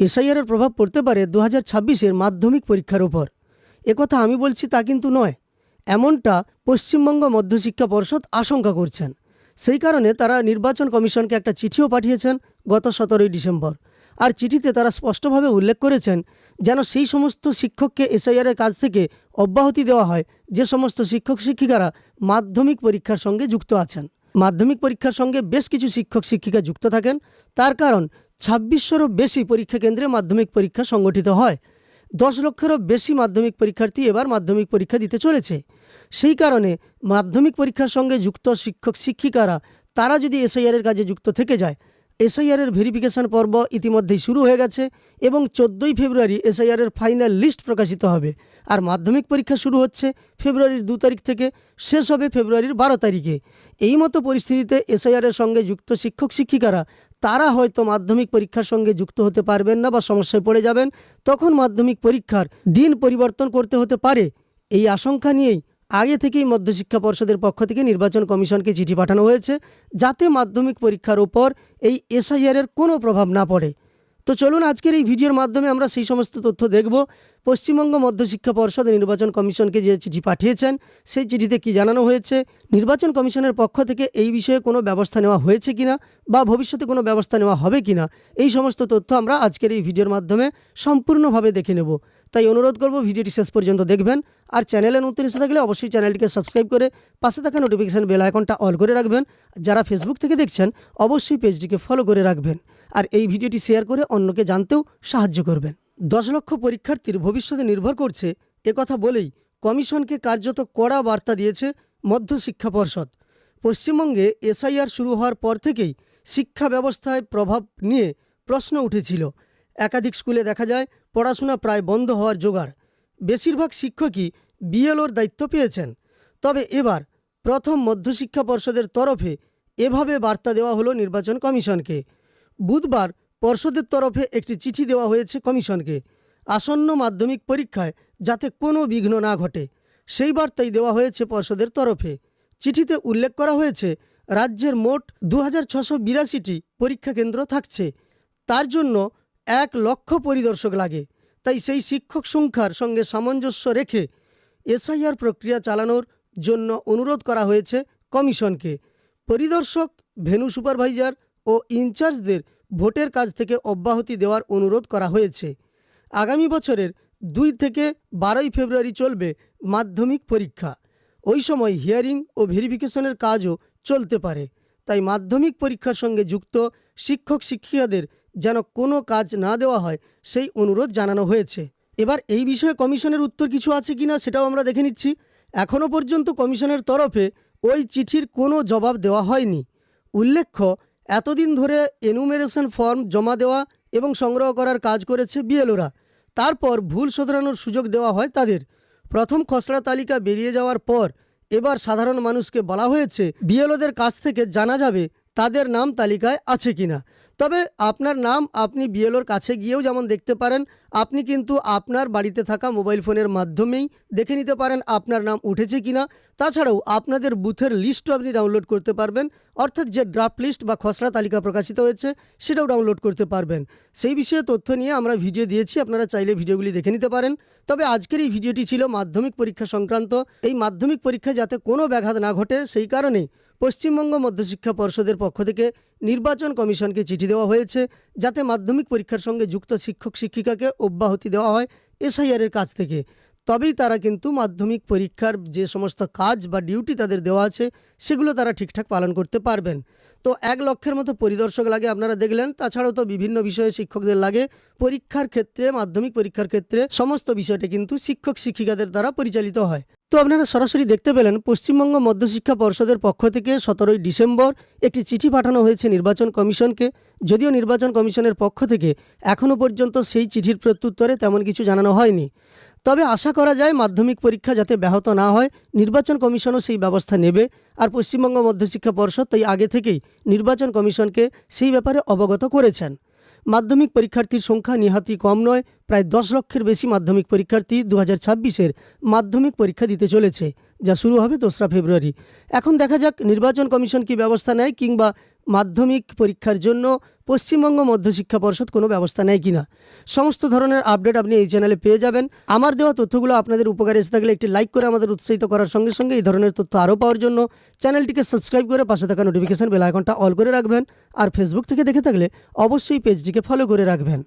এসআইআরের প্রভাব পড়তে পারে 2026-এর মাধ্যমিক পরীক্ষার ওপর। একথা আমি বলছি তা কিন্তু নয়, এমনটা পশ্চিমবঙ্গ মধ্যশিক্ষা পর্ষদ আশঙ্কা করছেন। সেই কারণে তারা নির্বাচন কমিশনকে একটা চিঠিও পাঠিয়েছেন গত 17ই ডিসেম্বর। আর চিঠিতে তারা স্পষ্টভাবে উল্লেখ করেছেন যেন সেই সমস্ত শিক্ষককে এসআইআরের কাজ থেকে অব্যাহতি দেওয়া হয় যে সমস্ত শিক্ষক শিক্ষিকারা মাধ্যমিক পরীক্ষার সঙ্গে যুক্ত আছেন। মাধ্যমিক পরীক্ষার সঙ্গে বেশ কিছু শিক্ষক শিক্ষিকা যুক্ত থাকেন, তার কারণ 2600-রও বেশি পরীক্ষা কেন্দ্রে মাধ্যমিক পরীক্ষা সংগঠিত হয়। 10 লক্ষেরও বেশি মাধ্যমিক পরীক্ষার্থী এবার মাধ্যমিক পরীক্ষা দিতে চলেছে। সেই কারণে মাধ্যমিক পরীক্ষার সঙ্গে যুক্ত শিক্ষক শিক্ষিকারা তারা যদি এসআইআরের কাজে যুক্ত থেকে যায়, এসআইআরের ভেরিফিকেশন পর্ব ইতিমধ্যেই শুরু হয়ে গেছে এবং 14ই ফেব্রুয়ারি এসআইআরের ফাইনাল লিস্ট প্রকাশিত হবে। আর মাধ্যমিক পরীক্ষা শুরু হচ্ছে ফেব্রুয়ারির 2 তারিখ থেকে, শেষ হবে ফেব্রুয়ারির 12 তারিখে। এই মতো পরিস্থিতিতে এসআইআরের সঙ্গে যুক্ত শিক্ষক শিক্ষিকারা তারা হয়তো মাধ্যমিক পরীক্ষার সঙ্গে যুক্ত হতে পারবেন না বা সমস্যায় পড়ে যাবেন, তখন মাধ্যমিক পরীক্ষার দিন পরিবর্তন করতে হতে পারে। এই আশঙ্কা নিয়েই আগে থেকেই মধ্যশিক্ষা পর্ষদের পক্ষ থেকে নির্বাচন কমিশনকে চিঠি পাঠানো হয়েছে যাতে মাধ্যমিক পরীক্ষার ওপর এই এসআইআরের কোনো প্রভাব না পড়ে। তো চলুন আজকের এই ভিডিওর মাধ্যমে আমরা সেই সমস্ত তথ্য দেখব। পশ্চিমবঙ্গ মধ্যশিক্ষা পর্ষদ নির্বাচন কমিশনকে যে চিঠি পাঠিয়েছেন সেই চিঠিতে কি জানানো হয়েছে, নির্বাচন কমিশনের পক্ষ থেকে এই বিষয়ে কোনো ব্যবস্থা নেওয়া হয়েছে কিনা বা ভবিষ্যতে কোনো ব্যবস্থা নেওয়া হবে কিনা, এই সমস্ত তথ্য আমরা আজকের এই ভিডিওর মাধ্যমে সম্পূর্ণভাবে দেখে নেব। তাই অনুরোধ করব ভিডিওটি শেষ পর্যন্ত দেখবেন। আর চ্যানেলে নতুন এসে থাকলে অবশ্যই চ্যানেলটিকে সাবস্ক্রাইব করে পাশে থাকা নোটিফিকেশান বেল আইকনটা অল করে রাখবেন। যারা ফেসবুক থেকে দেখছেন অবশ্যই পেজটিকে ফলো করে রাখবেন আর এই ভিডিওটি শেয়ার করে অন্যকে জানতেও সাহায্য করবেন। 10 লক্ষ পরীক্ষার্থীর ভবিষ্যতে নির্ভর করছে একথা বলেই কমিশনকে কার্যত কড়া বার্তা দিয়েছে মধ্যশিক্ষা পর্ষদ। পশ্চিমবঙ্গে এসআইআর শুরু হওয়ার পর থেকেই শিক্ষা ব্যবস্থায় প্রভাব নিয়ে প্রশ্ন উঠেছিল। একাধিক স্কুলে দেখা যায় পড়াশোনা প্রায় বন্ধ হওয়ার জোগাড়। বেশিরভাগ শিক্ষকই বিএলওর দায়িত্ব পেয়েছেন। তবে এবার প্রথম মধ্যশিক্ষা পর্ষদের তরফে এভাবে বার্তা দেওয়া হলো নির্বাচন কমিশনকে। বুধবার পর্ষদের তরফে একটি চিঠি দেওয়া হয়েছে কমিশনকে আসন্ন মাধ্যমিক পরীক্ষায় যাতে কোনো বিঘ্ন না ঘটে, সেই বার্তাই দেওয়া হয়েছে পর্ষদের তরফে। চিঠিতে উল্লেখ করা হয়েছে রাজ্যের মোট 2682টি পরীক্ষা কেন্দ্র থাকছে, তার জন্য 1 লক্ষ পরিদর্শক লাগে। তাই সেই শিক্ষক সংখ্যার সঙ্গে সামঞ্জস্য রেখে এসআইআর প্রক্রিয়া চালানোর জন্য অনুরোধ করা হয়েছে কমিশনকে। পরিদর্শক, ভেন্যু সুপারভাইজার ও ইনচার্জদের ভোটের কাজ থেকে অব্যাহতি দেওয়ার অনুরোধ করা হয়েছে। আগামী বছরের 2 থেকে 12ই ফেব্রুয়ারি চলবে মাধ্যমিক পরীক্ষা। ওই সময় হিয়ারিং ও ভেরিফিকেশনের কাজও চলতে পারে। তাই মাধ্যমিক পরীক্ষার সঙ্গে যুক্ত শিক্ষক শিক্ষিকাদের যেন কোনো কাজ না দেওয়া হয় সেই অনুরোধ জানানো হয়েছে। এবার এই বিষয়ে কমিশনের উত্তর কিছু আছে কিনা সেটাও আমরা দেখে নিচ্ছি। এখনও পর্যন্ত কমিশনের তরফে ওই চিঠির কোনো জবাব দেওয়া হয়নি। উল্লেখ্য, এতদিন ধরে এনুমেরেশন ফর্ম জমা দেওয়া এবং সংগ্রহ করার কাজ করেছে বিএলওরা। তারপর ভুল শোধরানোর সুযোগ দেওয়া হয় তাদের। প্রথম খসড়া তালিকা বেরিয়ে যাওয়ার পর এবার সাধারণ মানুষকে বলা হয়েছে বিএলওদের কাছ থেকে জানা যাবে তাদের নাম তালিকায় আছে কিনা। তবে আপনার নাম আপনি বিএলওর কাছে গিয়েও যেমন দেখতে পারেন, আপনি কিন্তু আপনার বাড়িতে থাকা মোবাইল ফোনের মাধ্যমেই দেখে নিতে পারেন আপনার নাম উঠেছে কিনা। তাছাড়াও আপনাদের বুথের লিস্টও আপনি ডাউনলোড করতে পারবেন, অর্থাৎ যে ড্রাফট লিস্ট বা খসড়া তালিকা প্রকাশিত হয়েছে সেটাও ডাউনলোড করতে পারবেন। সেই বিষয়ে তথ্য নিয়ে আমরা ভিডিও দিয়েছি, আপনারা চাইলে ভিডিওগুলি দেখে নিতে পারেন। তবে আজকের এই ভিডিওটি ছিল মাধ্যমিক পরীক্ষা সংক্রান্ত। এই মাধ্যমিক পরীক্ষায় যাতে কোনো ব্যাঘাত না ঘটে সেই কারণেই পশ্চিমবঙ্গ মধ্যশিক্ষা পর্ষদের পক্ষ থেকে নির্বাচন কমিশনকে চিঠি দেওয়া হয়েছে যাতে মাধ্যমিক পরীক্ষার সঙ্গে যুক্ত শিক্ষক শিক্ষিকাকে অব্যাহতি দেওয়া হয় এসআইআরের কাছ থেকে। তবেই তারা কিন্তু মাধ্যমিক পরীক্ষার যে সমস্ত কাজ বা ডিউটি তাদের দেওয়া আছে সেগুলো তারা ঠিকঠাক পালন করতে পারবেন। তো 1 লক্ষের মতো পরিদর্শক লাগে, আপনারা দেখলেন। তাছাড়াও তো বিভিন্ন বিষয়ে শিক্ষকদের লাগে। পরীক্ষার ক্ষেত্রে, মাধ্যমিক পরীক্ষার ক্ষেত্রে সমস্ত বিষয়টা কিন্তু শিক্ষক শিক্ষিকাদের দ্বারা পরিচালিত হয়। তো আপনারা সরাসরি দেখতে পেলেন পশ্চিমবঙ্গ মধ্যশিক্ষা পর্ষদের পক্ষ থেকে 17ই ডিসেম্বর একটি চিঠি পাঠানো হয়েছে নির্বাচন কমিশনকে। যদিও নির্বাচন কমিশনের পক্ষ থেকে এখনও পর্যন্ত সেই চিঠির প্রত্যুত্তরে তেমন কিছু জানানো হয়নি। তবে আশা করা যায় মাধ্যমিক পরীক্ষা যাতে ব্যাহত না হয় নির্বাচন কমিশনও সেই ব্যবস্থা নেবে। আর পশ্চিমবঙ্গ মধ্যশিক্ষা পর্ষদ তাই আগে থেকেই নির্বাচন কমিশনকে সেই ব্যাপারে অবগত করেছেন। মাধ্যমিক পরীক্ষার্থীর সংখ্যা নিহাতি কম নয়, প্রায় 10 লক্ষের বেশি মাধ্যমিক পরীক্ষার্থী 2026-এর মাধ্যমিক পরীক্ষা দিতে চলেছে, যা শুরু হবে 2রা ফেব্রুয়ারি। এখন দেখা যাক নির্বাচন কমিশন কী ব্যবস্থা নেয়, কিংবা মাধ্যমিক পরীক্ষার জন্য পশ্চিমবঙ্গ মধ্যশিক্ষা পর্ষদ কোনো ব্যবস্থা নেয় কিনা। সমস্ত ধরনের আপডেট আপনি এই চ্যানেলে পেয়ে যাবেন। আমার দেওয়া তথ্যগুলো আপনাদের উপকারে এসে থাকলে একটি লাইক করে আমাদের উৎসাহিত করার সঙ্গে সঙ্গে এই ধরনের তথ্য আরও পাওয়ার জন্য চ্যানেলটিকে সাবস্ক্রাইব করে পাশে থাকা নোটিফিকেশন বেল আইকনটা অল করে রাখবেন। আর ফেসবুক থেকে দেখে থাকলে অবশ্যই পেজটিকে ফলো করে রাখবেন।